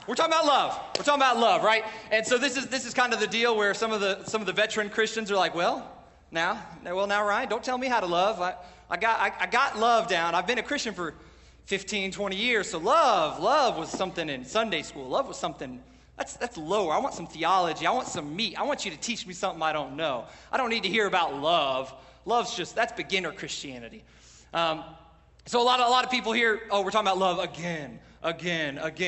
We're talking about love. We're talking about love, right? And so this is kind of the deal where some of the veteran Christians are like, now, Ryan, don't tell me how to love. I got love down. I've been a Christian for 15, 20 years. So love was something in Sunday school. Love was something that's lower. I want some theology. I want some meat. I want you to teach me something I don't know. I don't need to hear about love. That's beginner Christianity. So a lot of people here, we're talking about love again.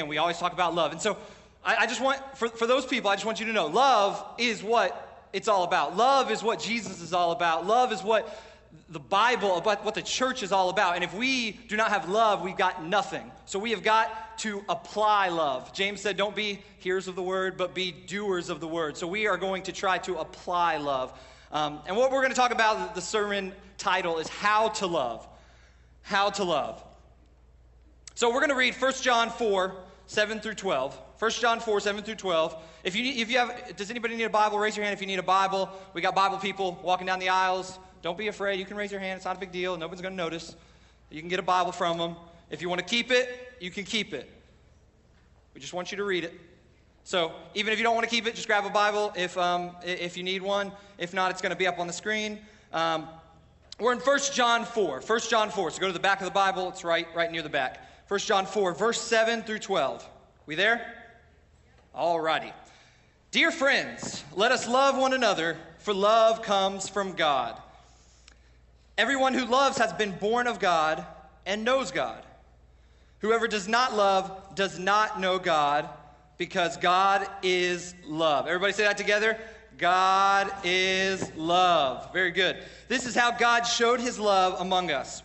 We always talk about love. And so I just want, for those people, I just want you to know, love is what it's all about. Love is what Jesus is all about. Love is what the Bible, about what the church is all about. And if we do not have love, we've got nothing. So we have got to apply love. James said, don't be hearers of the word, but be doers of the word. So we are going to try to apply love. And what we're going to talk about, the sermon title is How to Love. How to love. So we're going to read 1 John 4, 7 through 12. 1 John 4, 7 through 12. If you have, does anybody need a Bible? Raise your hand if you need a Bible. We got Bible people walking down the aisles. Don't be afraid. You can raise your hand. It's not a big deal. Nobody's going to notice. You can get a Bible from them. If you want to keep it, you can keep it. We just want you to read it. So even if you don't want to keep it, just grab a Bible if you need one. If not, it's going to be up on the screen. We're in 1 John 4. 1 John 4. So go to the back of the Bible. It's right near the back. 1 John 4, verse 7 through 12. We there? All righty. Dear friends, let us love one another, for love comes from God. Everyone who loves has been born of God and knows God. Whoever does not love does not know God, because God is love. Everybody say that together. God is love. Very good. This is how God showed his love among us.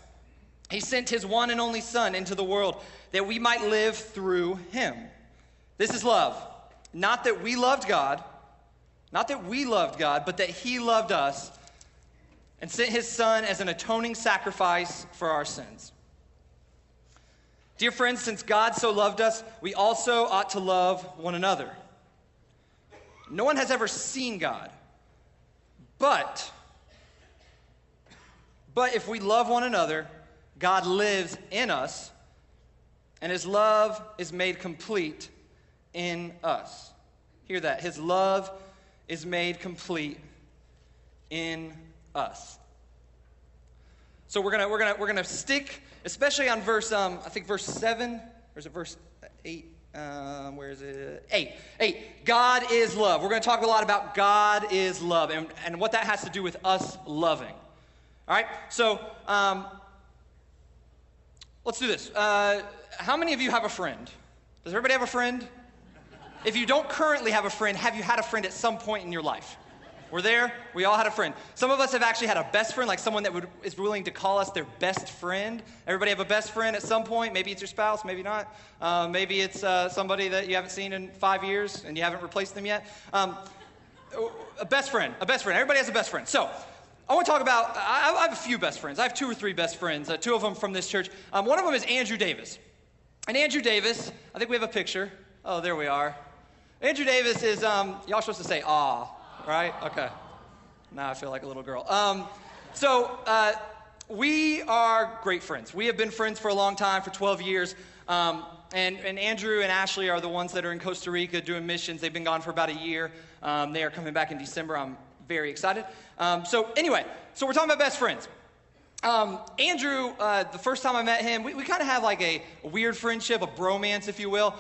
He sent his one and only Son into the world that we might live through him. This is love. Not that we loved God, but that he loved us and sent his Son as an atoning sacrifice for our sins. Dear friends, since God so loved us, we also ought to love one another. No one has ever seen God, but if we love one another, God lives in us, and his love is made complete in us. Hear that. His love is made complete in us. So we're gonna stick, especially on verse verse 7, or is it verse 8? Where is it? 8. God is love. We're going to talk a lot about God is love and what that has to do with us loving. All right? So let's do this. How many of you have a friend? Does everybody have a friend? If you don't currently have a friend, have you had a friend at some point in your life? We're there. We all had a friend. Some of us have actually had a best friend, like someone that is willing to call us their best friend. Everybody have a best friend at some point. Maybe it's your spouse, maybe not. Maybe it's somebody that you haven't seen in 5 years and you haven't replaced them yet. A best friend. Everybody has a best friend. So I want to talk about, I have a few best friends. I have 2 or 3 best friends, 2 of them from this church. One of them is Andrew Davis. And Andrew Davis, I think we have a picture. Oh, there we are. Andrew Davis is, y'all supposed to say, aw. Right? Okay. Now I feel like a little girl. We are great friends. We have been friends for a long time, for 12 years. And Andrew and Ashley are the ones that are in Costa Rica doing missions. They've been gone for about a year. They are coming back in December. I'm very excited. So we're talking about best friends. Andrew, the first time I met him, we kind of have like a weird friendship, a bromance, if you will.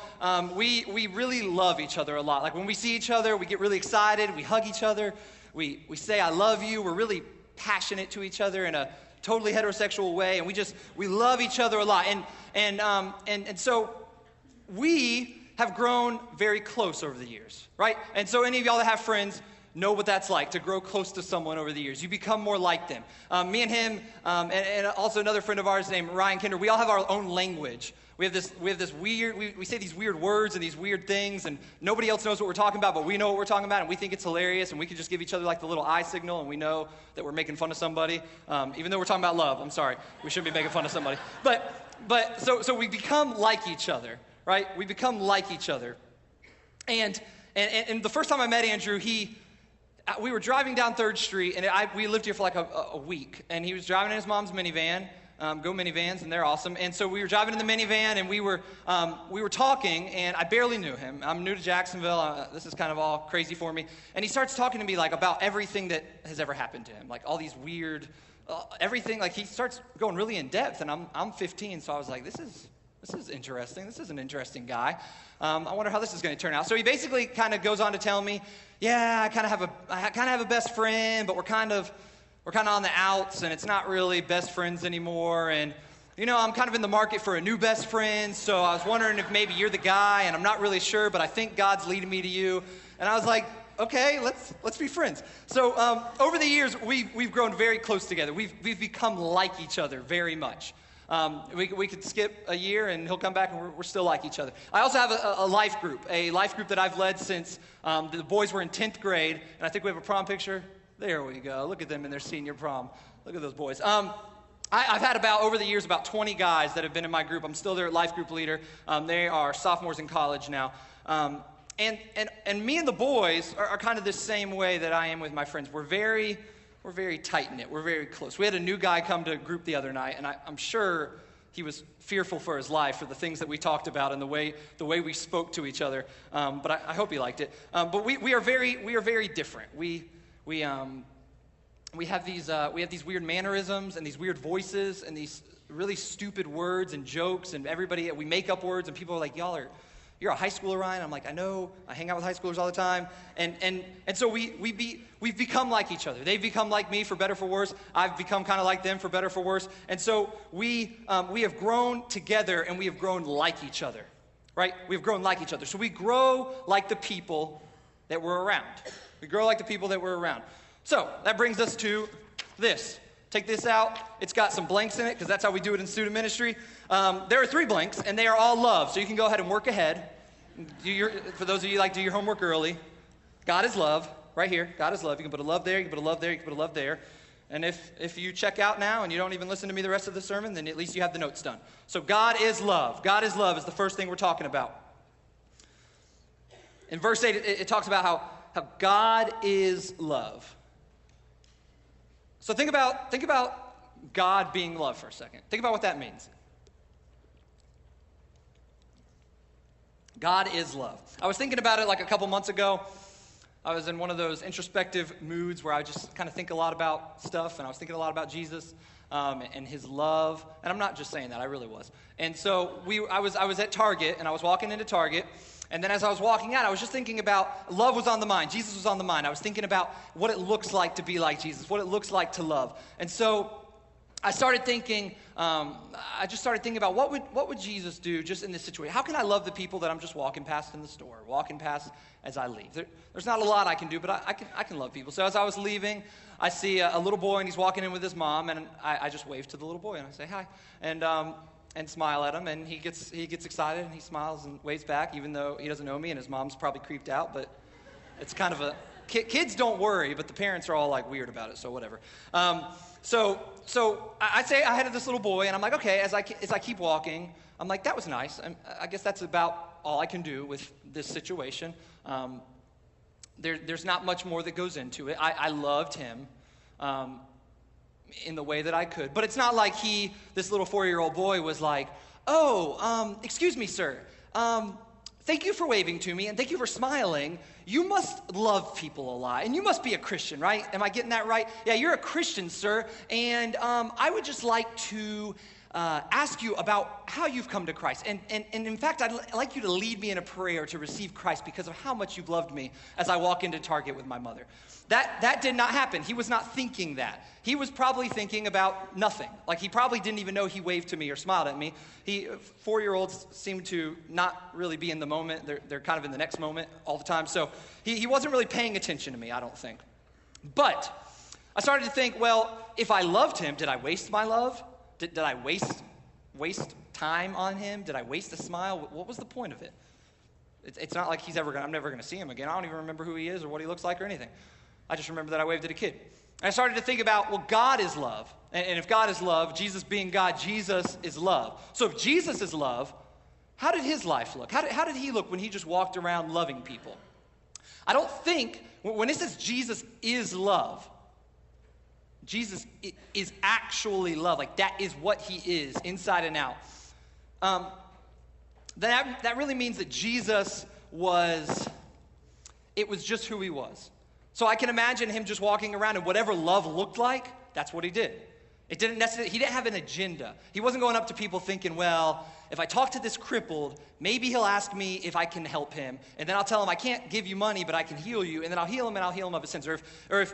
We really love each other a lot. Like when we see each other, we get really excited. We hug each other. We say, I love you. We're really passionate to each other in a totally heterosexual way. And we love each other a lot. And so we have grown very close over the years, right? And so any of y'all that have friends know what that's like, to grow close to someone over the years. You become more like them. Me and him, and also another friend of ours named Ryan Kinder, we all have our own language. We have this weird, we say these weird words and these weird things, and nobody else knows what we're talking about, but we know what we're talking about, and we think it's hilarious, and we can just give each other like the little eye signal, and we know that we're making fun of somebody, even though we're talking about love. I'm sorry. We shouldn't be making fun of somebody. So we become like each other, right? We become like each other. And the first time I met Andrew, we were driving down 3rd Street, and we lived here for like a week, and he was driving in his mom's minivan, Go Minivans, and they're awesome. And so we were driving in the minivan, and we were talking, and I barely knew him. I'm new to Jacksonville. This is kind of all crazy for me. And he starts talking to me like about everything that has ever happened to him, like all these weird, everything. Like he starts going really in depth, and I'm 15, so I was like, this is interesting. This is an interesting guy. I wonder how this is going to turn out. So he basically kind of goes on to tell me, yeah, I kind of have a best friend, but we're kind of on the outs, and it's not really best friends anymore. And, I'm kind of in the market for a new best friend, so I was wondering if maybe you're the guy, and I'm not really sure, but I think God's leading me to you. And I was like, okay, let's be friends. So over the years, we've grown very close together. We've become like each other very much. We could skip a year, and he'll come back, and we're still like each other. I also have a life group that I've led since the boys were in 10th grade, and I think we have a prom picture. There we go. Look at them in their senior prom. Look at those boys. I've had over the years, about 20 guys that have been in my group. I'm still their life group leader. They are sophomores in college now. And me and the boys are kind of the same way that I am with my friends. We're very tight-knit. We're very close. We had a new guy come to group the other night, and I'm sure he was fearful for his life for the things that we talked about and the way we spoke to each other. But I hope he liked it. But we are very different. We have these weird mannerisms and these weird voices and these really stupid words and jokes, and we make up words, and people are like, you're a high schooler, Ryan. I'm like, I know. I hang out with high schoolers all the time. And so we've become like each other. They've become like me, for better, for worse. I've become kind of like them, for better, for worse. And so we have grown together, and we have grown like each other, right? We've grown like each other. So we grow like the people that we're around. We grow like the people that we're around. So that brings us to this. Take this out. It's got some blanks in it, because that's how we do it in student ministry. There are 3 blanks, and they are all love. So you can go ahead and work ahead. For those of you do your homework early, God is love. Right here, God is love. You can put a love there, you can put a love there, you can put a love there. And if you check out now and you don't even listen to me the rest of the sermon, then at least you have the notes done. So God is love. God is love is the first thing we're talking about. In verse 8, it talks about how God is love. So think about God being love for a second. Think about what that means. God is love. I was thinking about it like a couple months ago. I was in one of those introspective moods where I just kind of think a lot about stuff, and I was thinking a lot about Jesus and his love. And I'm not just saying that, I really was. And so I was at Target, and I was walking into Target, and then as I was walking out, I was just thinking about, love was on the mind. Jesus was on the mind. I was thinking about what it looks like to be like Jesus, what it looks like to love. And so I started thinking, about what would Jesus do just in this situation? How can I love the people that I'm just walking past in the store, walking past as I leave? There's not a lot I can do, but I can love people. So as I was leaving, I see a little boy, and he's walking in with his mom, and I just wave to the little boy, and I say hi, and smile at him, and he gets excited, and he smiles and waves back, even though he doesn't know me, and his mom's probably creeped out, but it's kind of kids don't worry, but the parents are all like weird about it, so whatever. So I say I had this little boy, and I'm like, okay, as I keep walking, I'm like, that was nice. I guess that's about all I can do with this situation. There's not much more that goes into it. I loved him in the way that I could. But it's not like this little 4-year-old boy was like, excuse me, sir. Thank you for waving to me, and thank you for smiling. You must love people a lot, and you must be a Christian, right? Am I getting that right? Yeah, you're a Christian, sir, and I would just like to ask you about how you've come to Christ. And in fact, I'd like you to lead me in a prayer to receive Christ because of how much you've loved me as I walk into Target with my mother. That did not happen. He was not thinking that. He was probably thinking about nothing. Like, he probably didn't even know he waved to me or smiled at me. 4-year-olds seem to not really be in the moment. They're kind of in the next moment all the time. So he wasn't really paying attention to me, I don't think. But I started to think, well, if I loved him, did I waste my love? Did I waste time on him? Did I waste a smile? What was the point of it? It's not like I'm never going to see him again. I don't even remember who he is or what he looks like or anything. I just remember that I waved at a kid. And I started to think about, well, God is love. And if God is love, Jesus being God, Jesus is love. So if Jesus is love, how did his life look? How did he look when he just walked around loving people? I don't think, when it says Jesus is love, Jesus is actually love. Like, that is what he is, inside and out. That really means that Jesus was just who he was. So I can imagine him just walking around, and whatever love looked like, that's what he did. He didn't have an agenda. He wasn't going up to people thinking, well, if I talk to this crippled, maybe he'll ask me if I can help him, and then I'll tell him I can't give you money, but I can heal you, and then I'll heal him, and I'll heal him of his sins. Or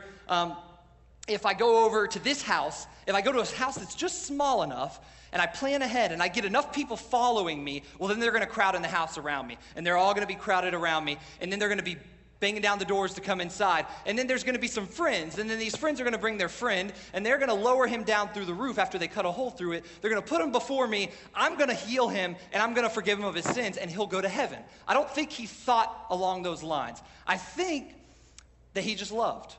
if I go over to this house, if I go to a house that's just small enough, and I plan ahead, and I get enough people following me, well, then they're going to crowd in the house around me, and they're all going to be crowded around me, and then they're going to be banging down the doors to come inside. And then there's going to be some friends, and then these friends are going to bring their friend, and they're going to lower him down through the roof after they cut a hole through it. They're going to put him before me. I'm going to heal him, and I'm going to forgive him of his sins, and he'll go to heaven. I don't think he thought along those lines. I think that he just loved.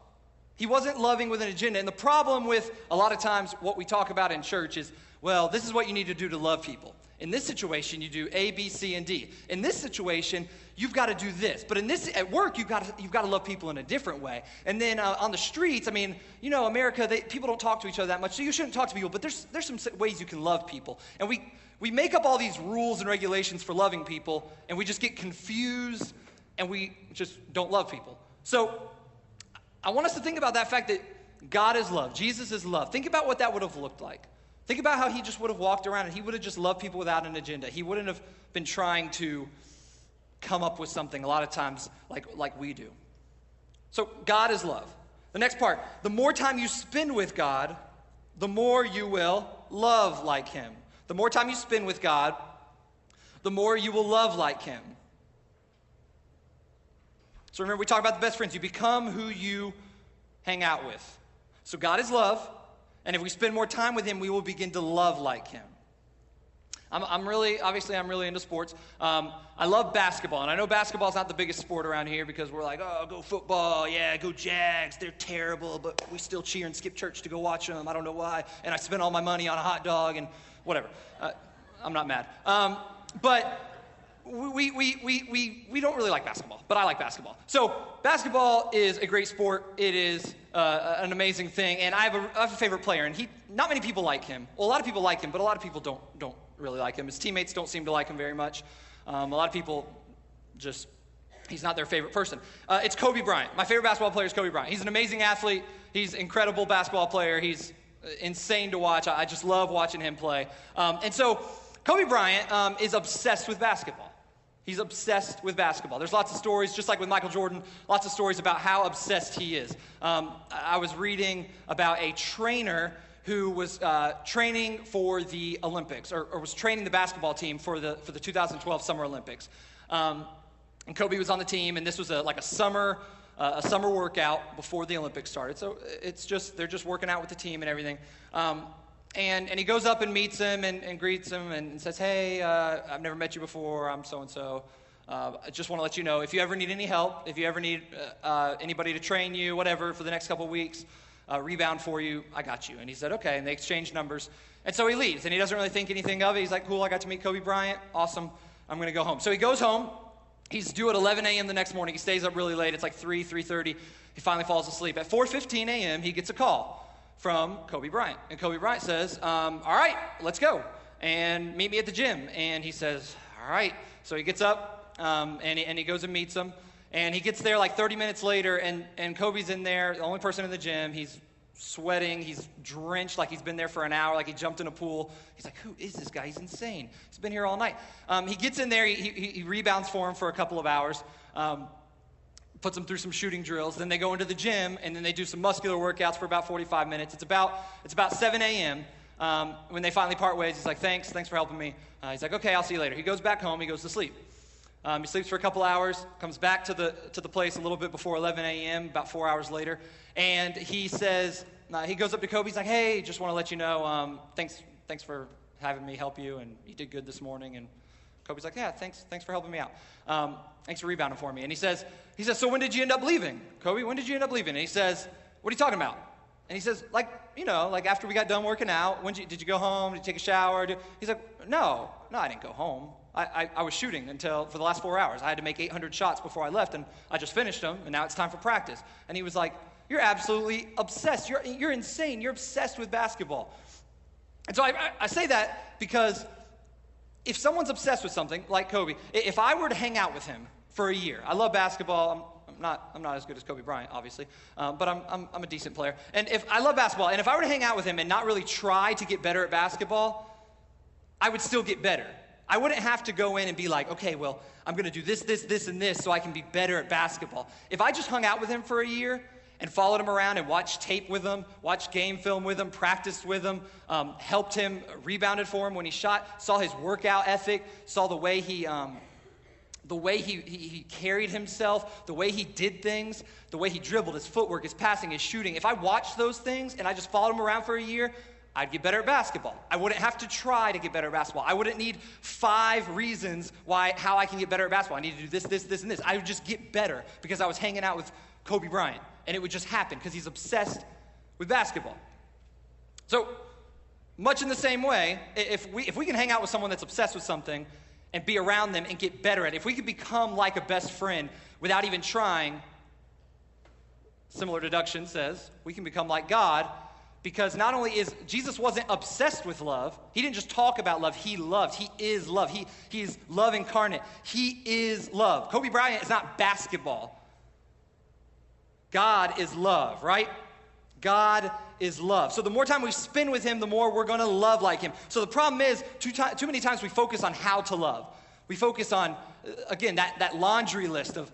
He wasn't loving with an agenda. And the problem with a lot of times what we talk about in church is, well, this is what you need to do to love people. In this situation, you do A, B, C, and D. In this situation, you've got to do this. But at work, you've got to love people in a different way. And then on the streets, I mean, you know, America, people don't talk to each other that much, so you shouldn't talk to people. But there's some ways you can love people. And we make up all these rules and regulations for loving people, and we just get confused, and we just don't love people. So I want us to think about that fact that God is love. Jesus is love. Think about what that would have looked like. Think about how he just would have walked around and he would have just loved people without an agenda. He wouldn't have been trying to come up with something a lot of times like we do. So God is love. The next part, the more time you spend with God, the more you will love like him. The more time you spend with God, the more you will love like him. So remember, we talk about the best friends. You become who you hang out with. So God is love. And if we spend more time with him, we will begin to love like him. I'm really into sports. I love basketball. And I know basketball is not the biggest sport around here because we're like, oh, go football. Yeah, go Jags. They're terrible, but we still cheer and skip church to go watch them. I don't know why. And I spend all my money on a hot dog and whatever. I'm not mad. But we don't really like basketball, but I like basketball. So basketball is a great sport. It is an amazing thing, and I have a favorite player, and not many people like him. Well, a lot of people like him, but a lot of people don't really like him. His teammates don't seem to like him very much. A lot of people he's not their favorite person. It's Kobe Bryant. My favorite basketball player is Kobe Bryant. He's an amazing athlete. He's an incredible basketball player. He's insane to watch. I just love watching him play. And so Kobe Bryant is obsessed with basketball. He's obsessed with basketball. There's lots of stories, just like with Michael Jordan, lots of stories about how obsessed he is. I was reading about a trainer who was training for the Olympics, or was training the basketball team for the 2012 Summer Olympics. And Kobe was on the team, and this was like a summer workout before the Olympics started. So they're just working out with the team and everything. And he goes up and meets him and greets him and says, hey, I've never met you before. I'm so-and-so. I just want to let you know, if you ever need any help, if you ever need anybody to train you, whatever, for the next couple of weeks, rebound for you, I got you. And he said, okay. And they exchange numbers. And so he leaves, and he doesn't really think anything of it. He's like, cool, I got to meet Kobe Bryant. Awesome. I'm going to go home. So he goes home. He's due at 11 a.m. the next morning. He stays up really late. It's like 3:30. He finally falls asleep. At 4:15 a.m., he gets a call from Kobe Bryant. And Kobe Bryant says, all right, let's go, and meet me at the gym. And he says, all right. So he gets up, and he goes and meets him. And he gets there like 30 minutes later, and Kobe's in there, the only person in the gym. He's sweating. He's drenched like he's been there for an hour, like he jumped in a pool. He's like, who is this guy? He's insane. He's been here all night. He gets in there. He rebounds for him for a couple of hours. Puts them through some shooting drills. Then they go into the gym, and then they do some muscular workouts for about 45 minutes. It's about 7 a.m. When they finally part ways. He's like, thanks for helping me. He's like, okay, I'll see you later. He goes back home. He goes to sleep. He sleeps for a couple hours, comes back to the place a little bit before 11 a.m., about 4 hours later, and he says, he goes up to Kobe. He's like, hey, just want to let you know, thanks for having me help you, and you did good this morning. And Kobe's like, yeah, thanks for helping me out. Thanks for rebounding for me. And he says, so when did you end up leaving? Kobe, when did you end up leaving? And he says, what are you talking about? And he says, like after we got done working out, did you go home? Did you take a shower? He's like, no, I didn't go home. I was shooting for the last 4 hours. I had to make 800 shots before I left, and I just finished them, and now it's time for practice. And he was like, You're absolutely obsessed. You're insane. You're obsessed with basketball. And so I say that because if someone's obsessed with something, like Kobe, if I were to hang out with him for a year, I love basketball. I'm not as good as Kobe Bryant, obviously, but I'm a decent player. And if I love basketball, and if I were to hang out with him and not really try to get better at basketball, I would still get better. I wouldn't have to go in and be like, okay, well, I'm going to do this, and this so I can be better at basketball. If I just hung out with him for a year and followed him around and watched tape with him, watched game film with him, practiced with him, helped him, rebounded for him when he shot, saw his workout ethic, saw the way he carried himself, the way he did things, the way he dribbled, his footwork, his passing, his shooting. If I watched those things and I just followed him around for a year, I'd get better at basketball. I wouldn't have to try to get better at basketball. I wouldn't need 5 reasons how I can get better at basketball. I need to do this, and this. I would just get better because I was hanging out with Kobe Bryant. And it would just happen because he's obsessed with basketball. So, much in the same way, if we can hang out with someone that's obsessed with something and be around them and get better at it, if we could become like a best friend without even trying, similar deduction says, we can become like God, because not only is Jesus wasn't obsessed with love, he didn't just talk about love, he loved. He is love. He is love incarnate. He is love. Kobe Bryant is not basketball. God is love, right? God is love. So the more time we spend with him, the more we're going to love like him. So the problem is, too many times we focus on how to love. We focus on, again, that laundry list of,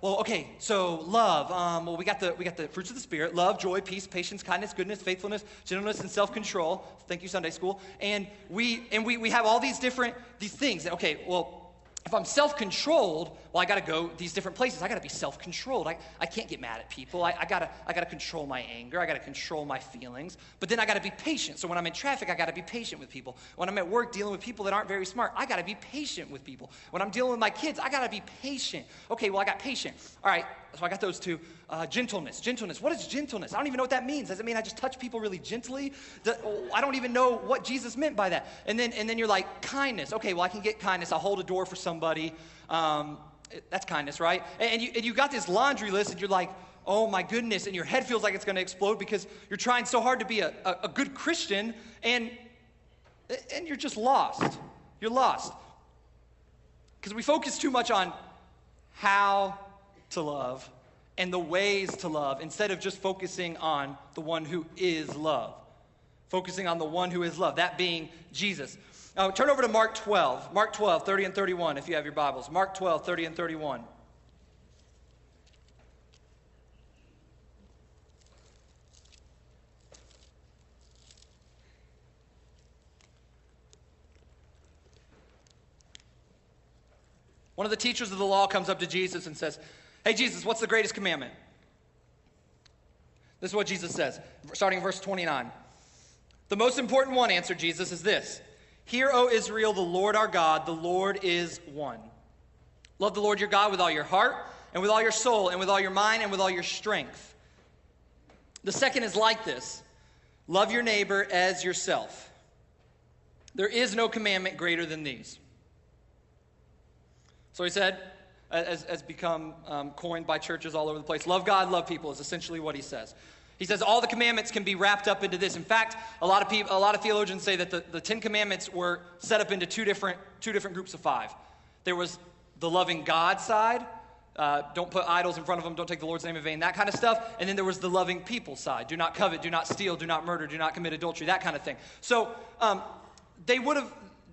okay, so love. We got the fruits of the Spirit: love, joy, peace, patience, kindness, goodness, faithfulness, gentleness, and self-control. Thank you, Sunday school. And we have all these things. Okay, well, if I'm self-controlled, I got to go these different places. I got to be self-controlled. I can't get mad at people. I got to control my anger. I got to control my feelings. But then I got to be patient. So when I'm in traffic, I got to be patient with people. When I'm at work dealing with people that aren't very smart, I got to be patient with people. When I'm dealing with my kids, I got to be patient. Okay, well, I got patient. All right, so I got those 2. Gentleness. What is gentleness? I don't even know what that means. Does it mean I just touch people really gently? I don't even know what Jesus meant by that. And then you're like, kindness. Okay, well, I can get kindness. I'll hold a door for somebody. That's kindness, right? And you got this laundry list, and you're like, oh my goodness, and your head feels like it's going to explode because you're trying so hard to be a good Christian, and you're just lost. You're lost. Because we focus too much on how to love and the ways to love instead of just focusing on the one who is love. Focusing on the one who is love, that being Jesus. Turn over to Mark 12. Mark 12, 30 and 31, if you have your Bibles. Mark 12, 30 and 31. One of the teachers of the law comes up to Jesus and says, hey, Jesus, what's the greatest commandment? This is what Jesus says, starting in verse 29. The most important one, answered Jesus, is this: Hear, O Israel, the Lord our God, the Lord is one. Love the Lord your God with all your heart, and with all your soul, and with all your mind, and with all your strength. The second is like this: love your neighbor as yourself. There is no commandment greater than these. So he said, has become coined by churches all over the place. Love God, love people is essentially what he says. He says all the commandments can be wrapped up into this. In fact, a lot of theologians say that the 10 commandments were set up into two different groups of 5. There was the loving God side. Don't put idols in front of them. Don't take the Lord's name in vain. That kind of stuff. And then there was the loving people side. Do not covet. Do not steal. Do not murder. Do not commit adultery. That kind of thing. So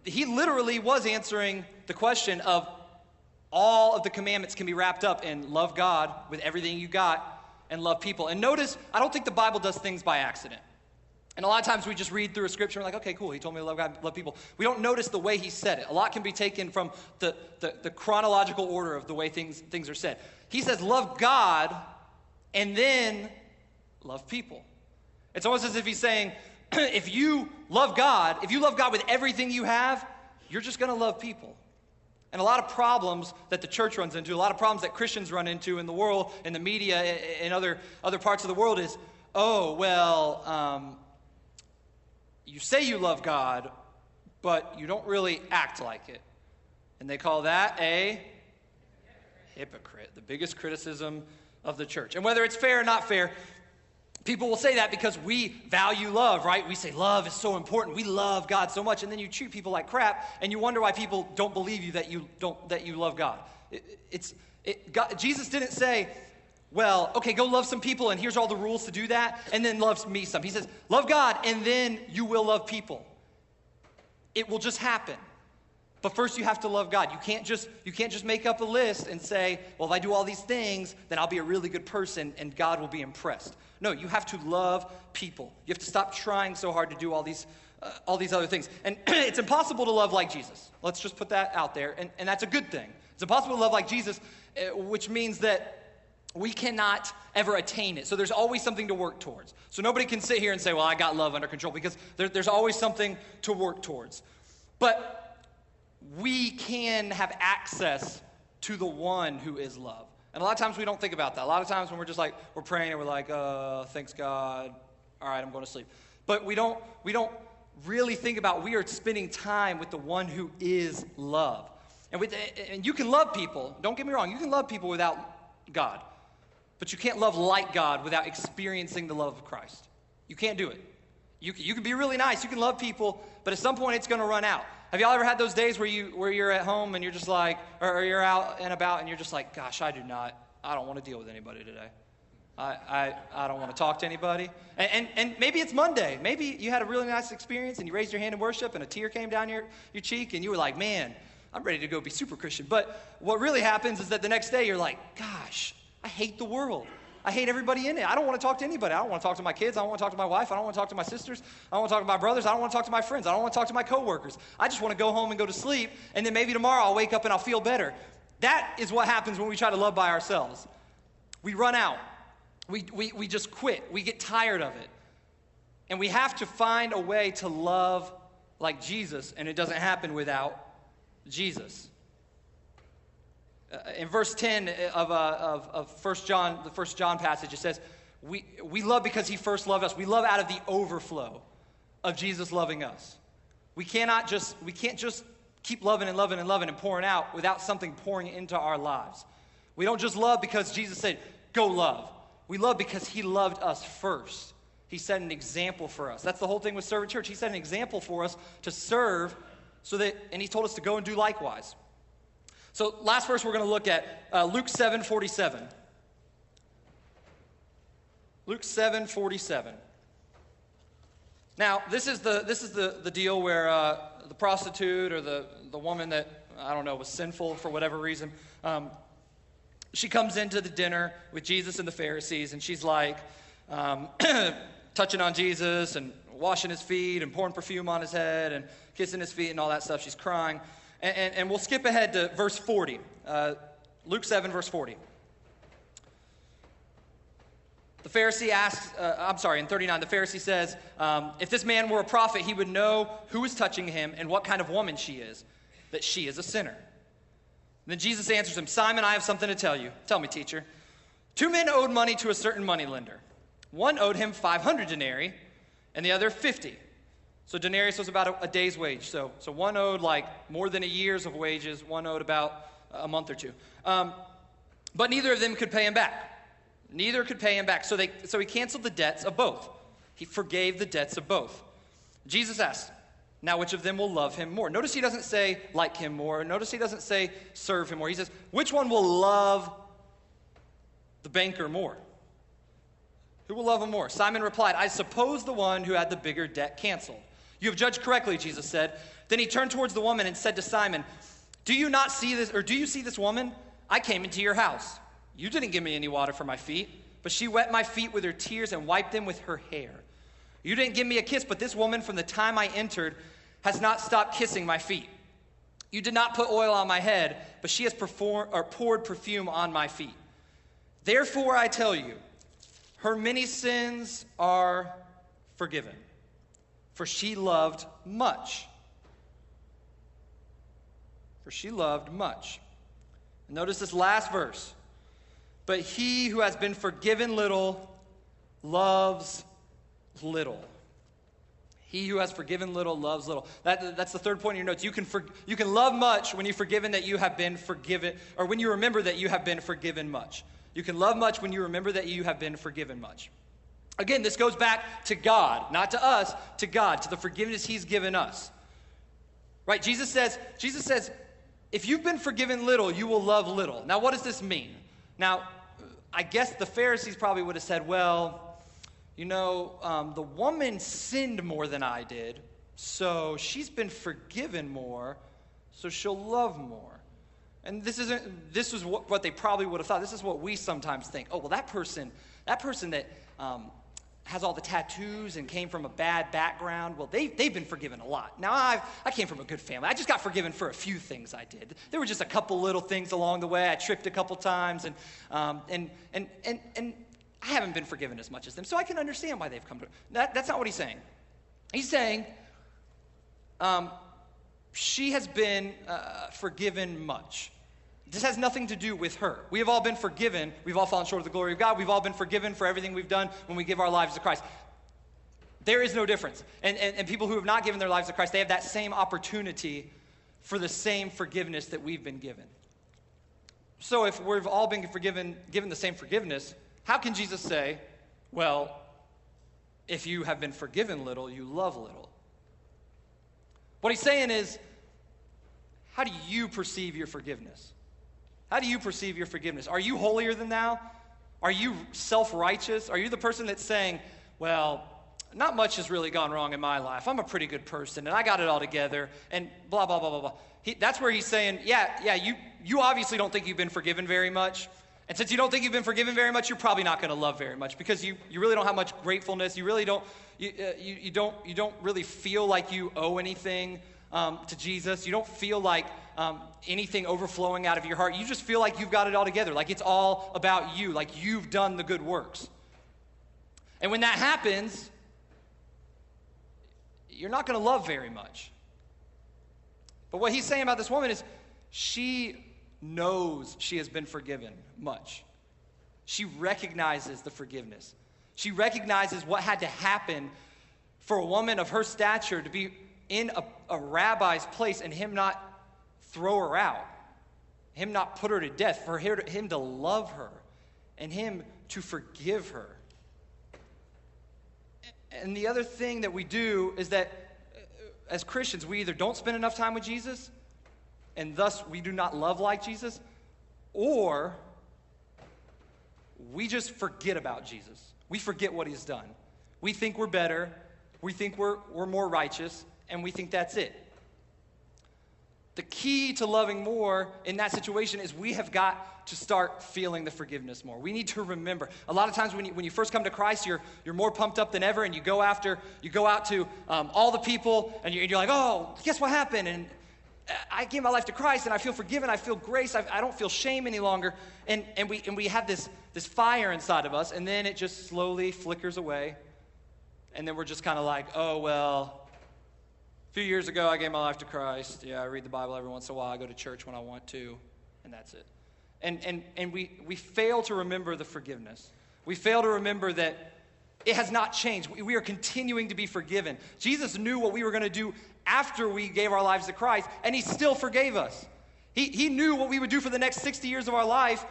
he literally was answering the question of all of the commandments can be wrapped up in love God with everything you got and love people. And notice, I don't think the Bible does things by accident. And a lot of times we just read through a scripture and we're like, okay, cool, he told me to love God, love people. We don't notice the way he said it. A lot can be taken from the chronological order of the way things are said. He says, love God, and then love people. It's almost as if he's saying, if you love God with everything you have, you're just going to love people. And a lot of problems that the church runs into, a lot of problems that Christians run into in the world, in the media, in other parts of the world is, you say you love God, but you don't really act like it. And they call that a hypocrite. The biggest criticism of the church. And whether it's fair or not fair, people will say that because we value love, right? We say love is so important. We love God so much, and then you treat people like crap, and you wonder why people don't believe you that you love God. Jesus didn't say, well, okay, go love some people, and here's all the rules to do that, and then love me some. He says, love God, and then you will love people. It will just happen. But first you have to love God. You can't just make up a list and say, well, if I do all these things, then I'll be a really good person and God will be impressed. No, you have to love people. You have to stop trying so hard to do all these other things. And it's impossible to love like Jesus. Let's just put that out there. And that's a good thing. It's impossible to love like Jesus, which means that we cannot ever attain it. So there's always something to work towards. So nobody can sit here and say, well, I got love under control, because there's always something to work towards. But we can have access to the one who is love. And a lot of times we don't think about that. A lot of times when we're praying and we're like, thanks God, all right, I'm going to sleep. But we don't really think about we are spending time with the one who is love. And you can love people, don't get me wrong, you can love people without God. But you can't love like God without experiencing the love of Christ. You can't do it. You can be really nice, you can love people, but at some point it's going to run out. Have y'all ever had those days where you're at home and you're just like, or you're out and about and you're just like, gosh, I don't want to deal with anybody today. I don't want to talk to anybody. And maybe it's Monday. Maybe you had a really nice experience and you raised your hand in worship and a tear came down your cheek and you were like, man, I'm ready to go be super Christian. But what really happens is that the next day you're like, gosh, I hate the world. I hate everybody in it. I don't want to talk to anybody. I don't want to talk to my kids. I don't want to talk to my wife. I don't want to talk to my sisters. I don't want to talk to my brothers. I don't want to talk to my friends. I don't want to talk to my coworkers. I just want to go home and go to sleep, and then maybe tomorrow I'll wake up and I'll feel better. That is what happens when we try to love by ourselves. We run out. We just quit. We get tired of it. And we have to find a way to love like Jesus, and it doesn't happen without Jesus. In verse 10 of 1 John, the 1 John passage, it says, we love because he first loved us. We love out of the overflow of Jesus loving us. We can't just keep loving and loving and loving and pouring out without something pouring into our lives. We don't just love because Jesus said, go love. We love because he loved us first. He set an example for us. That's the whole thing with Servant Church. He set an example for us to serve and he told us to go and do likewise. So last verse we're going to look at, Luke 7:47. Luke 7:47. Now, this is the deal where the prostitute or the woman that, I don't know, was sinful for whatever reason, she comes into the dinner with Jesus and the Pharisees, and she's like touching on Jesus and washing his feet and pouring perfume on his head and kissing his feet and all that stuff. She's crying. And we'll skip ahead to verse 40. Luke 7, verse 40. The Pharisee asks, in 39, the Pharisee says, if this man were a prophet, he would know who is touching him and what kind of woman she is, that she is a sinner. And then Jesus answers him, Simon, I have something to tell you. Tell me, teacher. 2 men owed money to a certain moneylender. One owed him 500 denarii, and the other 50. So denarius was about a day's wage. So one owed like more than a year's of wages. One owed about a month or two. But neither of them could pay him back. Neither could pay him back. So he canceled the debts of both. He forgave the debts of both. Jesus asked, now which of them will love him more? Notice he doesn't say like him more. Notice he doesn't say serve him more. He says, which one will love the banker more? Who will love him more? Simon replied, I suppose the one who had the bigger debt canceled. You have judged correctly, Jesus said. Then he turned towards the woman and said to Simon, do you see this woman? I came into your house. You didn't give me any water for my feet, but she wet my feet with her tears and wiped them with her hair. You didn't give me a kiss, but this woman from the time I entered has not stopped kissing my feet. You did not put oil on my head, but she has poured perfume on my feet. Therefore I tell you, her many sins are forgiven, for she loved much. For she loved much. Notice this last verse. But he who has been forgiven little loves little. He who has forgiven little loves little. That's the third point in your notes. You can love much when you've forgiven that you have been forgiven, or when you remember that you have been forgiven much. You can love much when you remember that you have been forgiven much. Again, this goes back to God, not to us, to God, to the forgiveness he's given us. Right? Jesus says, if you've been forgiven little, you will love little. Now, what does this mean? Now, I guess the Pharisees probably would have said, well, the woman sinned more than I did, so she's been forgiven more, so she'll love more. And this is what they probably would have thought. This is what we sometimes think. Oh, well, that person that has all the tattoos and came from a bad background, well, they've been forgiven a lot. Now, I came from a good family. I just got forgiven for a few things I did. There were just a couple little things along the way. I tripped a couple times, and I haven't been forgiven as much as them. So I can understand why they've come to that's not what he's saying. He's saying she has been forgiven much. This has nothing to do with her. We have all been forgiven. We've all fallen short of the glory of God. We've all been forgiven for everything we've done when we give our lives to Christ. There is no difference. And people who have not given their lives to Christ, they have that same opportunity for the same forgiveness that we've been given. So if we've all been given the same forgiveness, how can Jesus say, well, if you have been forgiven little, you love little? What he's saying is, how do you perceive your forgiveness? How do you perceive your forgiveness? Are you holier than thou? Are you self-righteous? Are you the person that's saying, well, not much has really gone wrong in my life. I'm a pretty good person, and I got it all together, and blah, blah, blah, blah, blah. That's where he's saying, you obviously don't think you've been forgiven very much. And since you don't think you've been forgiven very much, you're probably not going to love very much because you really don't have much gratefulness. You really don't, you don't really feel like you owe anything to Jesus. You don't feel like anything overflowing out of your heart. You just feel like you've got it all together, like it's all about you, like you've done the good works. And when that happens, you're not going to love very much. But what he's saying about this woman is she knows she has been forgiven much. She recognizes the forgiveness. She recognizes what had to happen for a woman of her stature to be in a rabbi's place and him not throw her out, him not put her to death, for him to love her and him to forgive her. And the other thing that we do is that as Christians, we either don't spend enough time with Jesus, and thus we do not love like Jesus, or we just forget about Jesus. We forget what he's done. We think we're better, we think we're more righteous, and we think that's it. The key to loving more in that situation is we have got to start feeling the forgiveness more. We need to remember. A lot of times when you first come to Christ, you're more pumped up than ever, and you go out to all the people, and you're like, oh, guess what happened? And I gave my life to Christ, and I feel forgiven. I feel grace. I don't feel shame any longer. And we have this fire inside of us, and then it just slowly flickers away, and then we're just kind of like, oh, well, a few years ago, I gave my life to Christ. Yeah, I read the Bible every once in a while. I go to church when I want to, and that's it. And we fail to remember the forgiveness. We fail to remember that it has not changed. We are continuing to be forgiven. Jesus knew what we were going to do after we gave our lives to Christ, and he still forgave us. He knew what we would do for the next 60 years of our life,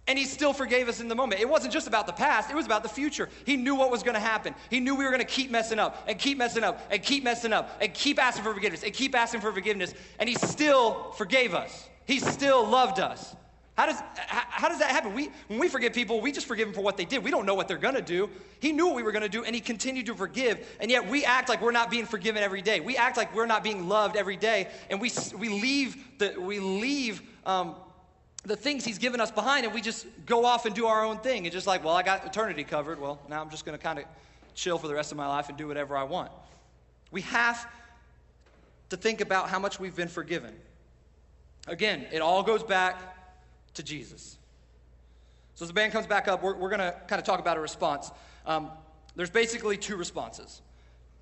and he still forgave us in the moment. It wasn't just about the past, it was about the future. He knew what was going to happen. He knew we were going to keep messing up, and keep messing up, and keep messing up, and keep asking for forgiveness, and keep asking for forgiveness, and he still forgave us. He still loved us. How does that happen? When we forgive people, we just forgive them for what they did. We don't know what they're going to do. He knew what we were going to do, and he continued to forgive, and yet we act like we're not being forgiven every day. We act like we're not being loved every day, and we leave the things he's given us behind, and we just go off and do our own thing. It's just like, well, I got eternity covered. Well, now I'm just going to kind of chill for the rest of my life and do whatever I want. We have to think about how much we've been forgiven. Again, it all goes back to Jesus. So as the band comes back up, we're going to kind of talk about a response. There's basically two responses.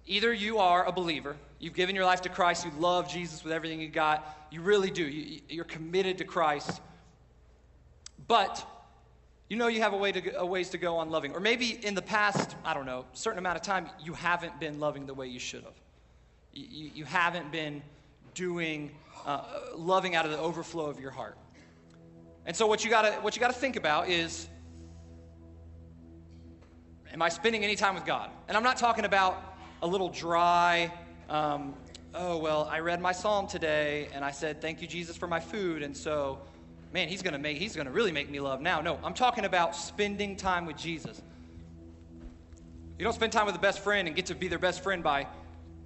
Either you are a believer, you've given your life to Christ, you love Jesus with everything you got, you really do, you're committed to Christ, but you know you have a ways to go on loving. Or maybe in the past, I don't know, a certain amount of time, you haven't been loving the way you should have. You haven't been doing, loving out of the overflow of your heart. And so what you gotta think about is, Am I spending any time with God? And I'm not talking about a little dry, oh, well, I read my psalm today, and I said, thank you, Jesus, for my food, and so, man, he's gonna really make me love now. No, I'm talking about spending time with Jesus. You don't spend time with a best friend and get to be their best friend by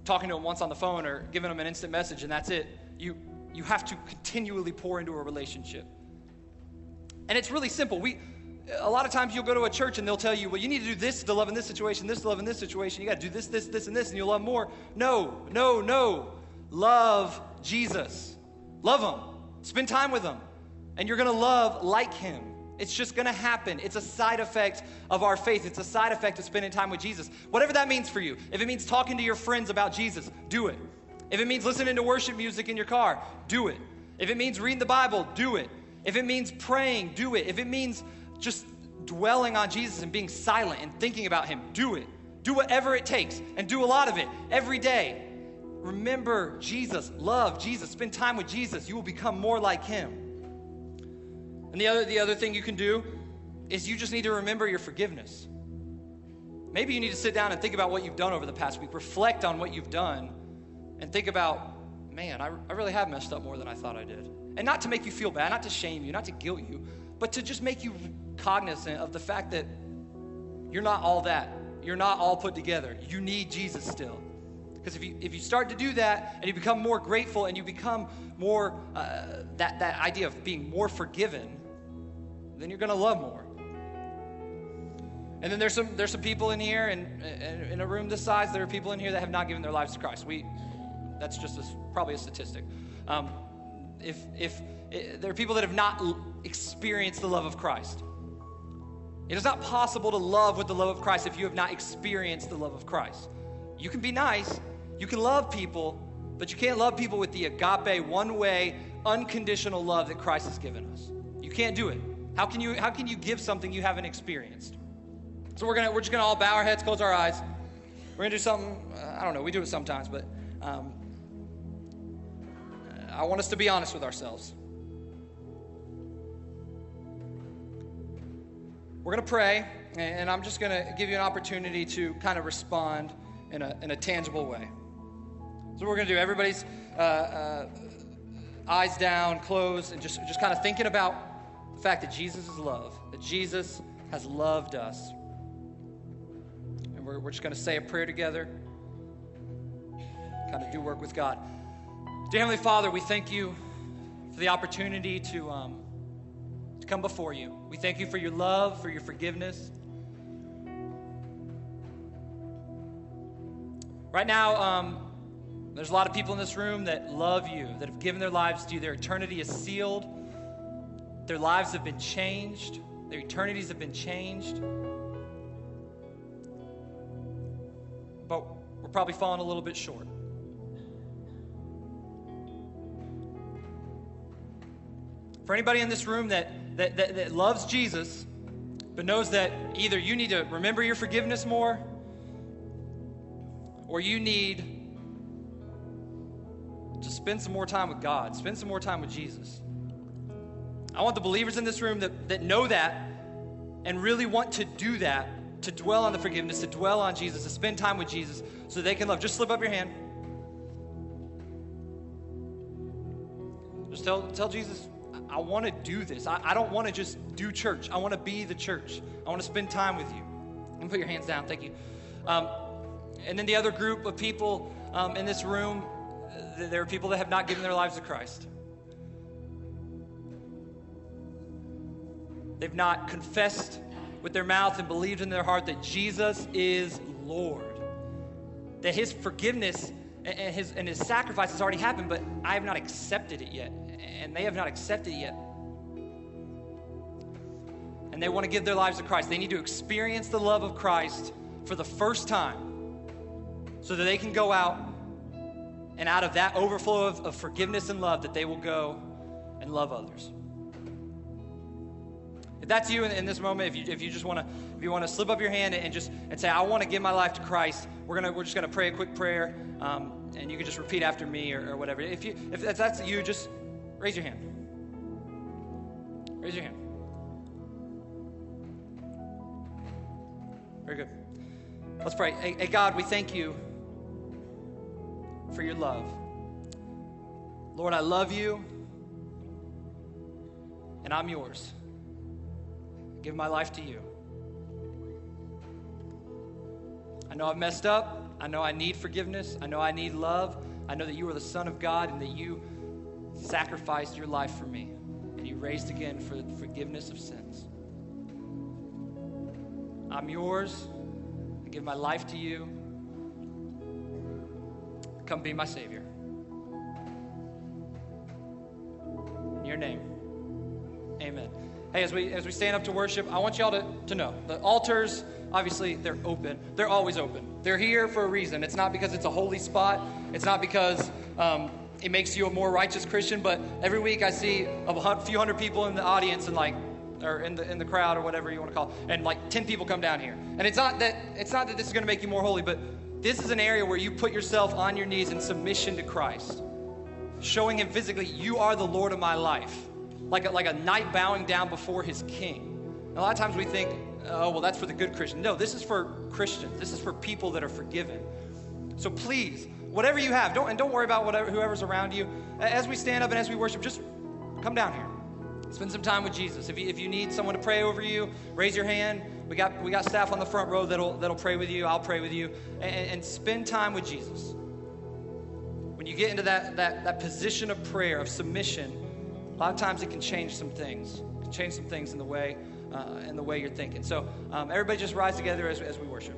talking to them once on the phone or giving them an instant message, and that's it. You have to continually pour into a relationship. And it's really simple. A lot of times you'll go to a church and they'll tell you, well, you need to do this to love in this situation, this to love in this situation. You got to do this, this, this, and this, and you'll love more. No. Love Jesus. Love him. Spend time with him. And you're going to love like him. It's just going to happen. It's a side effect of our faith. It's a side effect of spending time with Jesus. Whatever that means for you. If it means talking to your friends about Jesus, do it. If it means listening to worship music in your car, do it. If it means reading the Bible, do it. If it means praying, do it. If it means just dwelling on Jesus and being silent and thinking about him, do it. Do whatever it takes and do a lot of it every day. Remember Jesus, love Jesus, spend time with Jesus. You will become more like him. And the other thing you can do is you just need to remember your forgiveness. Maybe you need to sit down and think about what you've done over the past week. Reflect on what you've done and think about, man, I really have messed up more than I thought I did. And not to make you feel bad, not to shame you, not to guilt you, but to just make you cognizant of the fact that you're not all that. You're not all put together. You need Jesus still. Because if you start to do that and you become more grateful and you become more, that idea of being more forgiven, then you're going to love more. And then there's some people in here, and in a room this size, there are people in here that have not given their lives to Christ. That's just probably a statistic. If there are people that have not experienced the love of Christ. It is not possible to love with the love of Christ if you have not experienced the love of Christ. You can be nice, you can love people, but you can't love people with the agape, one-way, unconditional love that Christ has given us. You can't do it. How can you give something you haven't experienced? So we're just gonna all bow our heads, close our eyes. We're gonna do something, I don't know, we do it sometimes, but I want us to be honest with ourselves. We're going to pray, and I'm just going to give you an opportunity to kind of respond in a tangible way. So we're going to do everybody's eyes down, closed, and just kind of thinking about the fact that Jesus is love, that Jesus has loved us. And we're just going to say a prayer together, kind of do work with God. Dear Heavenly Father, we thank you for the opportunity to come before you. We thank you for your love, for your forgiveness. Right now, there's a lot of people in this room that love you, that have given their lives to you. Their eternity is sealed. Their lives have been changed. Their eternities have been changed. But we're probably falling a little bit short. For anybody in this room that loves Jesus, but knows that either you need to remember your forgiveness more, or you need to spend some more time with God, spend some more time with Jesus. I want the believers in this room that know that and really want to do that, to dwell on the forgiveness, to dwell on Jesus, to spend time with Jesus so they can love. Just slip up your hand. Just tell Jesus, I want to do this. I don't want to just do church. I want to be the church. I want to spend time with you. And put your hands down. Thank you. And then the other group of people in this room, there are people that have not given their lives to Christ. They've not confessed with their mouth and believed in their heart that Jesus is Lord. That his forgiveness and his sacrifice has already happened, but I have not accepted it yet. And they have not accepted it yet. And they want to give their lives to Christ. They need to experience the love of Christ for the first time so that they can go out, and out of that overflow of forgiveness and love, that they will go and love others. If that's you in this moment, if you want to slip up your hand and say, I want to give my life to Christ, we're just gonna pray a quick prayer, and you can just repeat after me or whatever. If that's you, just raise your hand. Raise your hand. Very good. Let's pray. Hey, God, we thank you for your love. Lord, I love you, and I'm yours. I give my life to you. I know I've messed up. I know I need forgiveness. I know I need love. I know that you are the Son of God and that you sacrificed your life for me, and you raised again for the forgiveness of sins. I'm yours. I give my life to you. Come be my Savior. In your name, amen. Hey, as we stand up to worship, I want y'all to know, the altars, obviously, they're open. They're always open. They're here for a reason. It's not because it's a holy spot. It's not because it makes you a more righteous Christian, but every week I see a few hundred people in the audience and or in the crowd or whatever you want to call it, and 10 people come down here. And it's not that this is going to make you more holy, but this is an area where you put yourself on your knees in submission to Christ, showing him physically, you are the Lord of my life, like a knight bowing down before his king. And a lot of times we think, oh, well, that's for the good Christian. No, this is for Christians. This is for people that are forgiven. So please, whatever you have, don't worry about whoever's around you. As we stand up and as we worship, just come down here. Spend some time with Jesus. If you need someone to pray over you, raise your hand. We got staff on the front row that'll pray with you. I'll pray with you. And spend time with Jesus. When you get into that position of prayer, of submission, a lot of times it can change some things. It can change some things in the way you're thinking. So everybody just rise together as we worship.